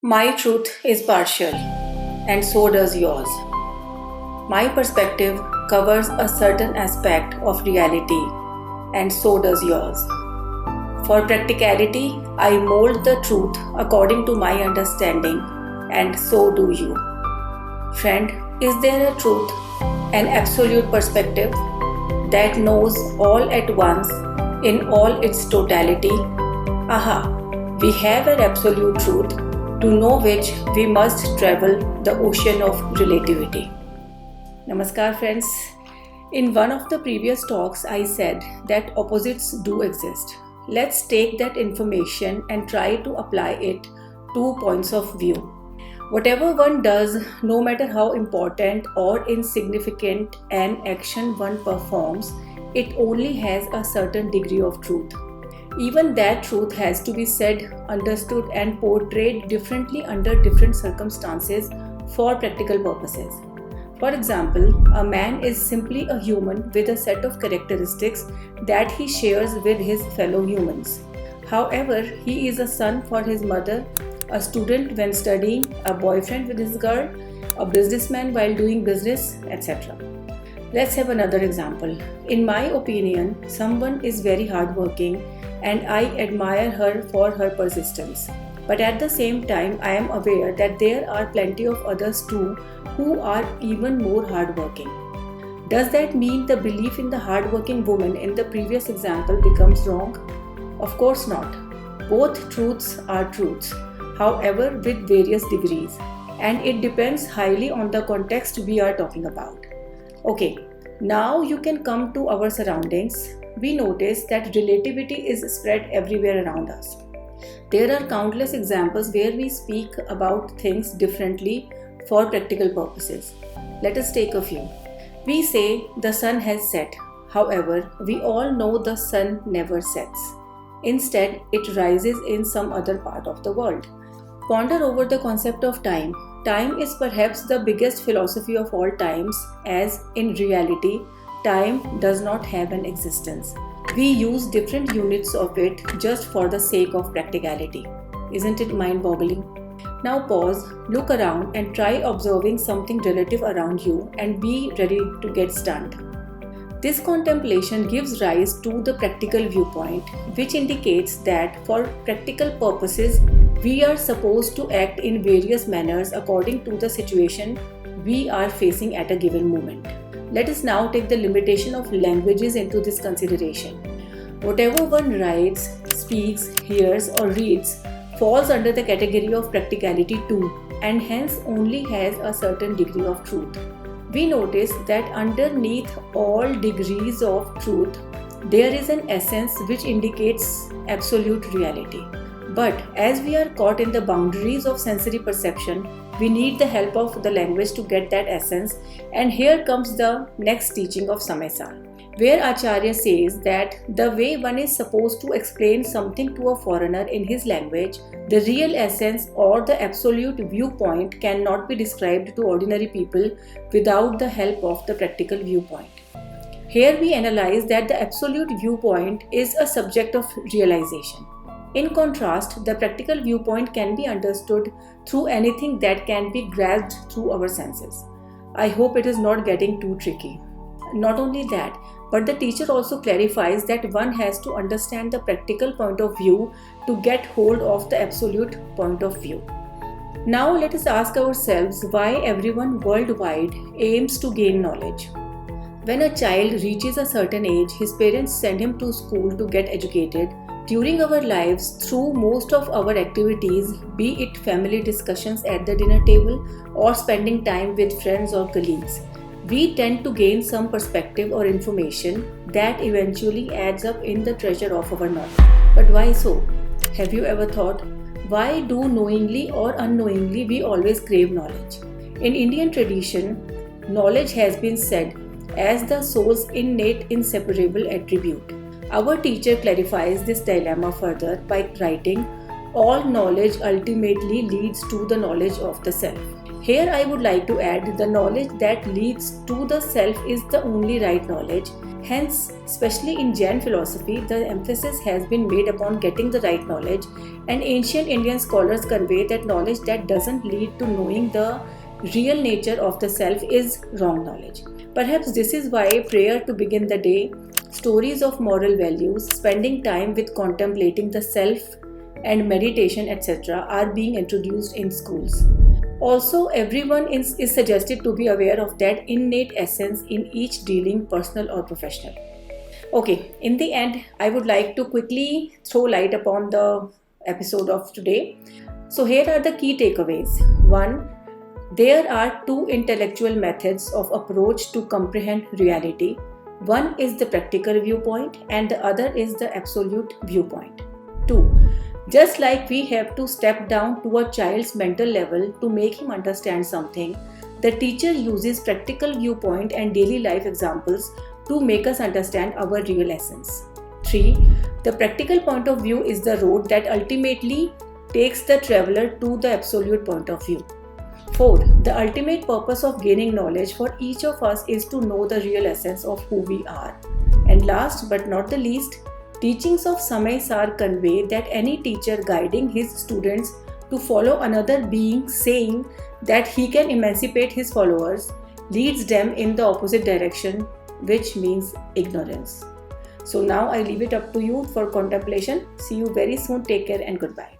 My truth is partial, and so does yours. My perspective covers a certain aspect of reality, and so does yours. For practicality, I mold the truth according to my understanding, and so do you. Friend, is there a truth, an absolute perspective that knows all at once in all its totality? Aha, we have an absolute truth to know which we must travel the ocean of relativity. Namaskar, friends. In one of the previous talks, I said that opposites do exist. Let's take that information and try to apply it to points of view. Whatever one does, no matter how important or insignificant an action one performs, it only has a certain degree of truth. Even that truth has to be said, understood, and portrayed differently under different circumstances for practical purposes. For example, a man is simply a human with a set of characteristics that he shares with his fellow humans. However, he is a son for his mother, a student when studying, a boyfriend with his girl, a businessman while doing business, etc. Let's have another example. In my opinion, someone is very hardworking and I admire her for her persistence. But at the same time, I am aware that there are plenty of others too who are even more hardworking. Does that mean the belief in the hardworking woman in the previous example becomes wrong? Of course not. Both truths are truths, however, with various degrees, and it depends highly on the context we are talking about. Okay, now you can come to our surroundings. We notice that relativity is spread everywhere around us. There are countless examples where we speak about things differently for practical purposes. Let us take a few. We say the sun has set. However, we all know the sun never sets. Instead, it rises in some other part of the world. Ponder over the concept of time. Time is perhaps the biggest philosophy of all times, as in reality, time does not have an existence. We use different units of it just for the sake of practicality. Isn't it mind-boggling? Now pause, look around and try observing something relative around you and be ready to get stunned. This contemplation gives rise to the practical viewpoint, which indicates that for practical purposes, we are supposed to act in various manners according to the situation we are facing at a given moment. Let us now take the limitation of languages into this consideration. Whatever one writes, speaks, hears, or reads falls under the category of practicality too, and hence only has a certain degree of truth. We notice that underneath all degrees of truth, there is an essence which indicates absolute reality. But as we are caught in the boundaries of sensory perception, we need the help of the language to get that essence, and here comes the next teaching of Samay-sar, where Acharya says that the way one is supposed to explain something to a foreigner in his language, the real essence or the absolute viewpoint cannot be described to ordinary people without the help of the practical viewpoint. Here we analyze that the absolute viewpoint is a subject of realization. In contrast, the practical viewpoint can be understood through anything that can be grasped through our senses. I hope it is not getting too tricky. Not only that, but the teacher also clarifies that one has to understand the practical point of view to get hold of the absolute point of view. Now let us ask ourselves why everyone worldwide aims to gain knowledge. When a child reaches a certain age, his parents send him to school to get educated. During our lives, through most of our activities, be it family discussions at the dinner table or spending time with friends or colleagues, we tend to gain some perspective or information that eventually adds up in the treasure of our knowledge. But why so? Have you ever thought, why do knowingly or unknowingly we always crave knowledge? In Indian tradition, knowledge has been said as the soul's innate inseparable attribute. Our teacher clarifies this dilemma further by writing, all knowledge ultimately leads to the knowledge of the self. Here I would like to add the knowledge that leads to the self is the only right knowledge, Hence, especially in Jain philosophy, the emphasis has been made upon getting the right knowledge, and ancient Indian scholars convey that knowledge that doesn't lead to knowing the real nature of the self is wrong knowledge. Perhaps this is why prayer to begin the day, stories of moral values, spending time with contemplating the self, and meditation, etc., are being introduced in schools. Also, everyone is suggested to be aware of that innate essence in each dealing, personal or professional. Okay, in the end, I would like to quickly throw light upon the episode of today. So, here are the key takeaways. 1. There are two intellectual methods of approach to comprehend reality. One is the practical viewpoint, and the other is the absolute viewpoint. 2. Just like we have to step down to a child's mental level to make him understand something, the teacher uses practical viewpoint and daily life examples to make us understand our real essence. 3. The practical point of view is the road that ultimately takes the traveler to the absolute point of view. 4. The ultimate purpose of gaining knowledge for each of us is to know the real essence of who we are. And last but not the least, teachings of Samay Sar convey that any teacher guiding his students to follow another being saying that he can emancipate his followers leads them in the opposite direction, which means ignorance. So now I leave it up to you for contemplation. See you very soon. Take care and goodbye.